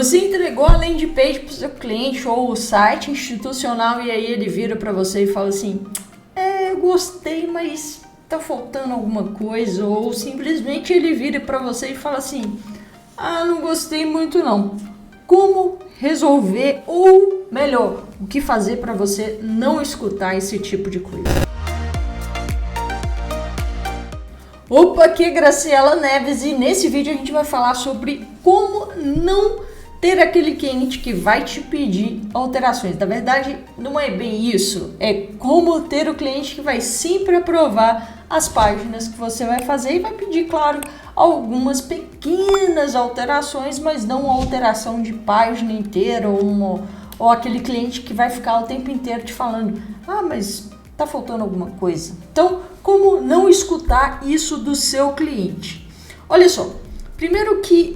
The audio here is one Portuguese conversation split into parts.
Você entregou a landing page para o seu cliente ou o site institucional e aí ele vira para você e fala assim, gostei, mas tá faltando alguma coisa, ou simplesmente ele vira para você e fala assim, não gostei muito não. Como resolver, ou melhor, o que fazer para você não escutar esse tipo de coisa? Opa, aqui é Graciela Neves e nesse vídeo a gente vai falar sobre como não ter aquele cliente que vai te pedir alterações. Na verdade, não é bem isso, é como ter o cliente que vai sempre aprovar as páginas que você vai fazer e vai pedir, claro, algumas pequenas alterações, mas não uma alteração de página inteira ou aquele cliente que vai ficar o tempo inteiro te falando, mas tá faltando alguma coisa. Então, como não escutar isso do seu cliente? Olha só, primeiro que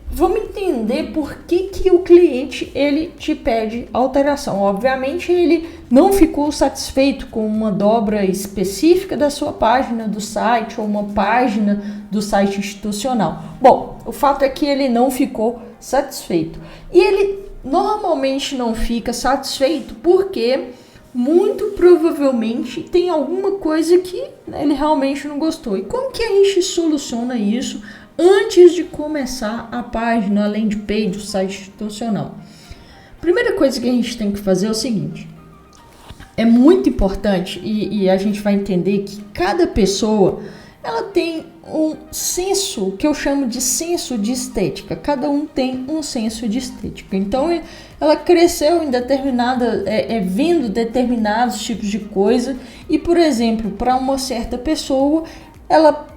vamos entender por que o cliente ele te pede alteração. Obviamente ele não ficou satisfeito com uma dobra específica da sua página do site ou uma página do site institucional. Bom, o fato é que ele não ficou satisfeito. E ele normalmente não fica satisfeito porque muito provavelmente tem alguma coisa que ele realmente não gostou. E como que a gente soluciona isso antes de começar a página, a landing page do site institucional? Primeira coisa que a gente tem que fazer é o seguinte: é muito importante e a gente vai entender que cada pessoa ela tem um senso, que eu chamo de senso de estética. Cada um tem um senso de estética. Então, ela cresceu em vendo determinados tipos de coisa. E, por exemplo, para uma certa pessoa, ela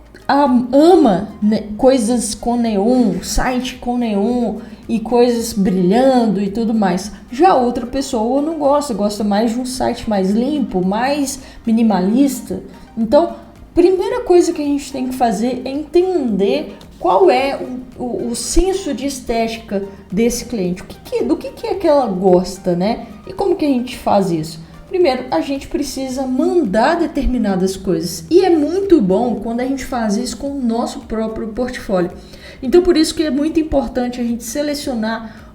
ama coisas com neon, site com neon e coisas brilhando e tudo mais. Já outra pessoa não gosta mais de um site mais limpo, mais minimalista. Então, primeira coisa que a gente tem que fazer é entender qual é o senso de estética desse cliente, do que é que ela gosta, né? E como que a gente faz isso? Primeiro, a gente precisa mandar determinadas coisas e é muito bom quando a gente faz isso com o nosso próprio portfólio. Então, por isso que é muito importante a gente selecionar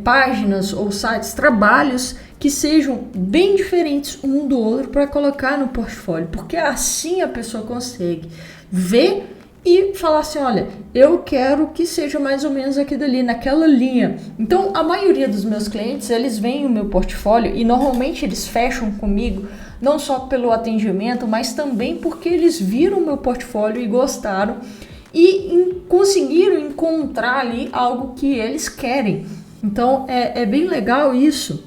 páginas ou sites, trabalhos que sejam bem diferentes um do outro para colocar no portfólio, porque assim a pessoa consegue ver e falar assim, olha, eu quero que seja mais ou menos aqui dali, naquela linha. Então, a maioria dos meus clientes, eles veem o meu portfólio e normalmente eles fecham comigo, não só pelo atendimento, mas também porque eles viram o meu portfólio e gostaram e conseguiram encontrar ali algo que eles querem. Então, é bem legal isso.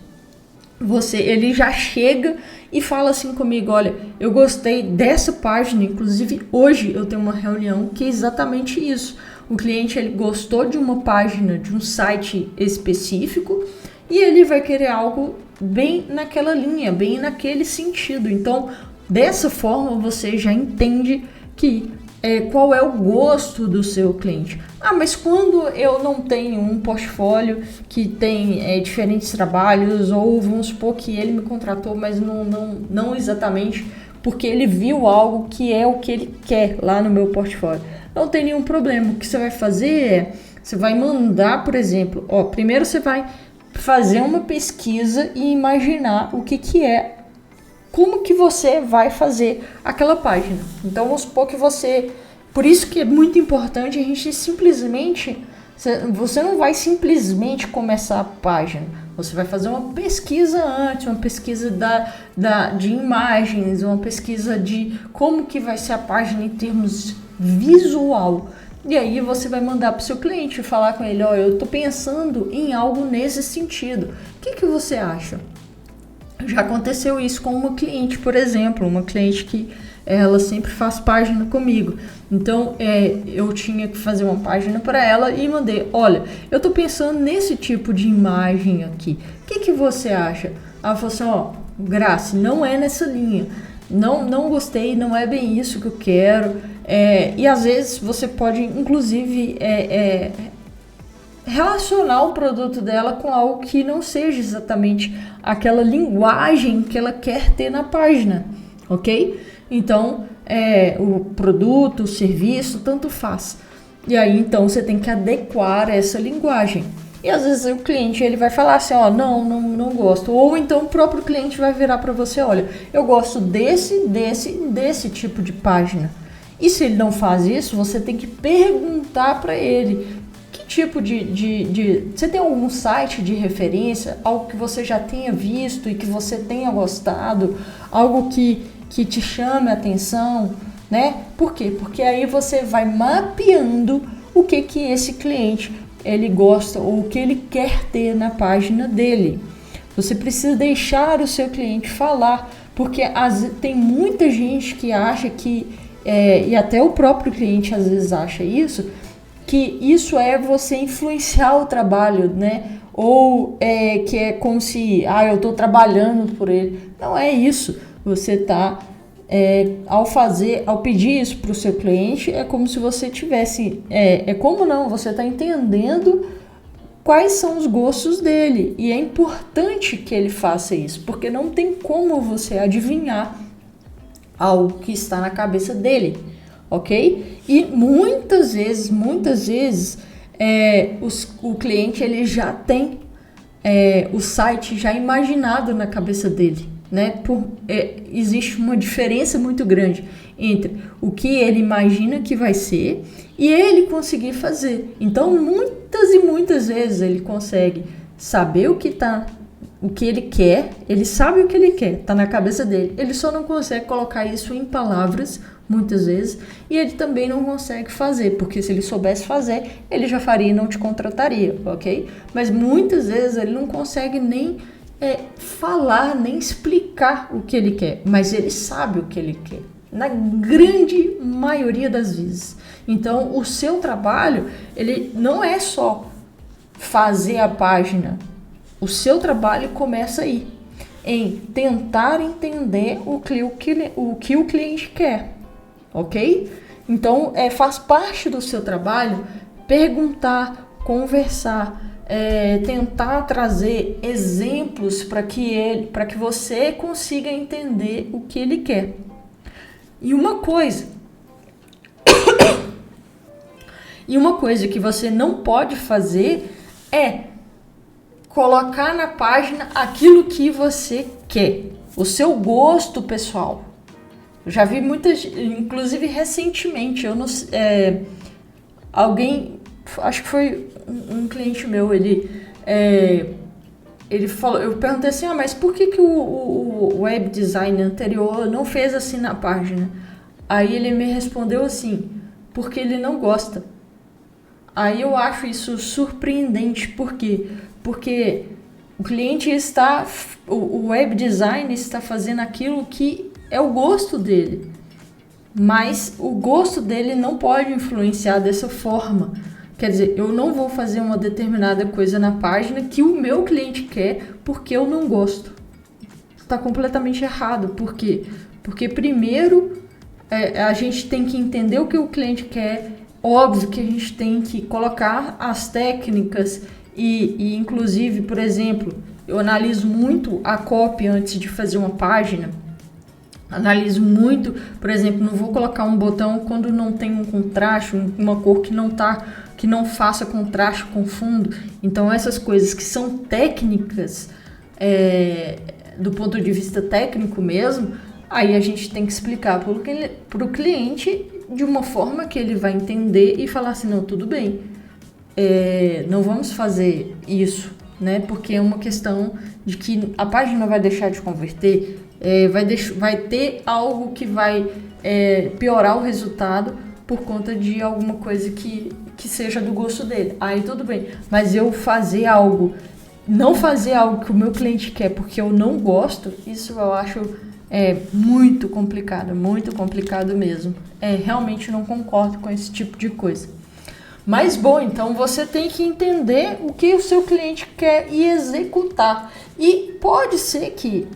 Ele já chega e fala assim comigo, olha, eu gostei dessa página, inclusive hoje eu tenho uma reunião que é exatamente isso. O cliente ele gostou de uma página, de um site específico e ele vai querer algo bem naquela linha, bem naquele sentido. Então, dessa forma você já entende qual é o gosto do seu cliente. Mas quando eu não tenho um portfólio que tem diferentes trabalhos, ou vamos supor que ele me contratou, mas não exatamente porque ele viu algo que é o que ele quer lá no meu portfólio, não tem nenhum problema. O que você vai fazer você vai mandar, por exemplo, primeiro você vai fazer uma pesquisa e imaginar como que você vai fazer aquela página. Então, vamos supor que por isso que é muito importante a gente você não vai simplesmente começar a página. Você vai fazer uma pesquisa antes, uma pesquisa de imagens, uma pesquisa de como que vai ser a página em termos visual. E aí você vai mandar para o seu cliente e falar com ele, eu estou pensando em algo nesse sentido. O que você acha? Já aconteceu isso com uma cliente, por exemplo, uma cliente que ela sempre faz página comigo. Então, eu tinha que fazer uma página para ela e mandei, olha, eu tô pensando nesse tipo de imagem aqui. O que você acha? Ela falou assim, Grace, não é nessa linha. Não gostei, não é bem isso que eu quero. E às vezes você pode, inclusive, relacionar o produto dela com algo que não seja exatamente aquela linguagem que ela quer ter na página, ok? Então, o produto, o serviço, tanto faz. E aí, então, você tem que adequar essa linguagem. E às vezes o cliente ele vai falar assim, ó, não gosto. Ou então o próprio cliente vai virar para você, olha, eu gosto desse tipo de página. E se ele não faz isso, você tem que perguntar para ele que tipo de... Você tem algum site de referência, algo que você já tenha visto e que você tenha gostado, algo que te chame a atenção, né? Por quê? Porque aí você vai mapeando o que esse cliente ele gosta ou o que ele quer ter na página dele. Você precisa deixar o seu cliente falar, porque tem muita gente que acha que, e até o próprio cliente às vezes acha isso, que isso é você influenciar o trabalho, né? Ou que é como se, eu estou trabalhando por ele. Não é isso. Você está... ao pedir isso para o seu cliente, é como se você tivesse, você está entendendo quais são os gostos dele, e é importante que ele faça isso, porque não tem como você adivinhar algo que está na cabeça dele, ok? E muitas vezes, o cliente ele já tem o site já imaginado na cabeça dele, né? Existe uma diferença muito grande entre o que ele imagina que vai ser e ele conseguir fazer. Então, muitas vezes ele consegue saber o que ele quer, ele sabe o que ele quer, tá na cabeça dele. Ele só não consegue colocar isso em palavras, muitas vezes, e ele também não consegue fazer, porque se ele soubesse fazer, ele já faria e não te contrataria, ok? Mas muitas vezes ele não consegue nem falar, nem explicar o que ele quer, mas ele sabe o que ele quer, na grande maioria das vezes. Então, o seu trabalho, ele não é só fazer a página, o seu trabalho começa aí, em tentar entender o que o cliente quer, ok? Então, faz parte do seu trabalho perguntar, conversar, tentar trazer exemplos para que você consiga entender o que ele quer. E uma coisa que você não pode fazer é colocar na página aquilo que você quer, o seu gosto pessoal. Eu já vi muitas, inclusive recentemente, alguém, acho que foi um cliente meu, ele falou, eu perguntei assim, mas por que o web design anterior não fez assim na página? Aí ele me respondeu assim, porque ele não gosta. Aí eu acho isso surpreendente, por quê? Porque o cliente o web design está fazendo aquilo que é o gosto dele, mas o gosto dele não pode influenciar dessa forma. Quer dizer, eu não vou fazer uma determinada coisa na página que o meu cliente quer porque eu não gosto. Está completamente errado. Por quê? Porque primeiro a gente tem que entender o que o cliente quer. Óbvio que a gente tem que colocar as técnicas e inclusive, por exemplo, eu analiso muito a copy antes de fazer uma página. Analiso muito, por exemplo, não vou colocar um botão quando não tem um contraste, uma cor que não faça contraste com fundo. Então essas coisas que são técnicas, do ponto de vista técnico mesmo, aí a gente tem que explicar para o cliente de uma forma que ele vai entender e falar assim, não, tudo bem, não vamos fazer isso, né? Porque é uma questão de que a página vai deixar de converter, vai ter algo que vai piorar o resultado por conta de alguma coisa que seja do gosto dele. Aí tudo bem, mas eu não fazer algo que o meu cliente quer porque eu não gosto, isso eu acho muito complicado mesmo. Realmente não concordo com esse tipo de coisa. Mas bom, então você tem que entender o que o seu cliente quer e executar. E pode ser que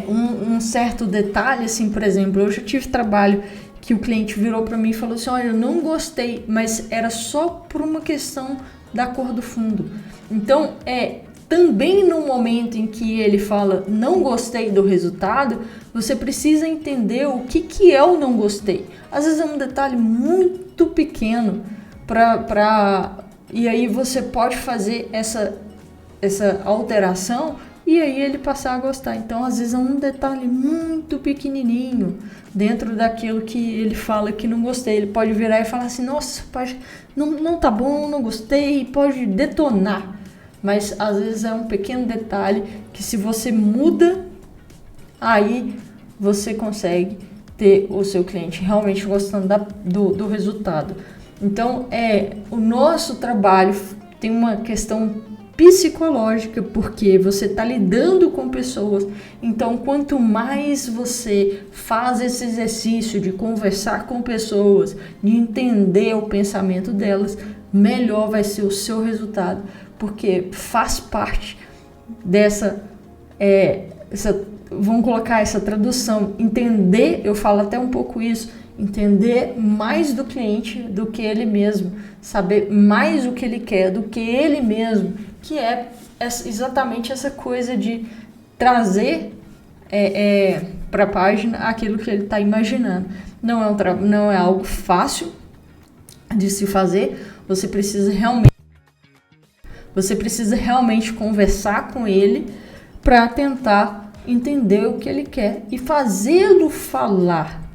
um certo detalhe, assim, por exemplo, eu já tive trabalho que o cliente virou para mim e falou assim, olha, eu não gostei, mas era só por uma questão da cor do fundo. Então, também no momento em que ele fala não gostei do resultado, você precisa entender o que é o não gostei. Às vezes é um detalhe muito muito pequeno e aí você pode fazer essa alteração e aí ele passar a gostar. Então, às vezes é um detalhe muito pequenininho dentro daquilo que ele fala que não gostei. Ele pode virar e falar assim, nossa, não tá bom, não gostei, pode detonar. Mas às vezes é um pequeno detalhe que se você muda, aí você consegue ter o seu cliente realmente gostando do resultado. Então, o nosso trabalho tem uma questão psicológica, porque você está lidando com pessoas. Então, quanto mais você faz esse exercício de conversar com pessoas, de entender o pensamento delas, melhor vai ser o seu resultado, porque faz parte vamos colocar essa tradução, entender, eu falo até um pouco isso, entender mais do cliente do que ele mesmo, saber mais o que ele quer do que ele mesmo, que é exatamente essa coisa de trazer para a página aquilo que ele está imaginando. Não é algo fácil de se fazer, você precisa realmente conversar com ele para tentar entender o que ele quer e fazê-lo falar.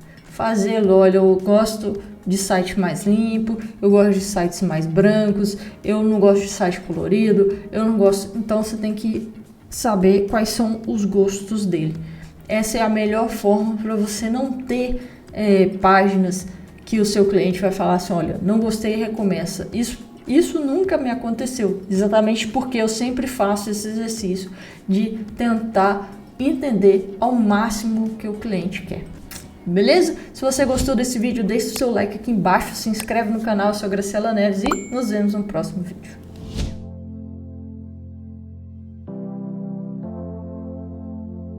Olha, eu gosto de site mais limpo, eu gosto de sites mais brancos, eu não gosto de site colorido, eu não gosto. Então você tem que saber quais são os gostos dele. Essa é a melhor forma para você não ter páginas que o seu cliente vai falar assim, olha, não gostei, recomeça. Isso nunca me aconteceu, exatamente porque eu sempre faço esse exercício de tentar entender ao máximo o que o cliente quer. Beleza? Se você gostou desse vídeo, deixe o seu like aqui embaixo, se inscreve no canal, eu sou a Graciela Neves e nos vemos no próximo vídeo.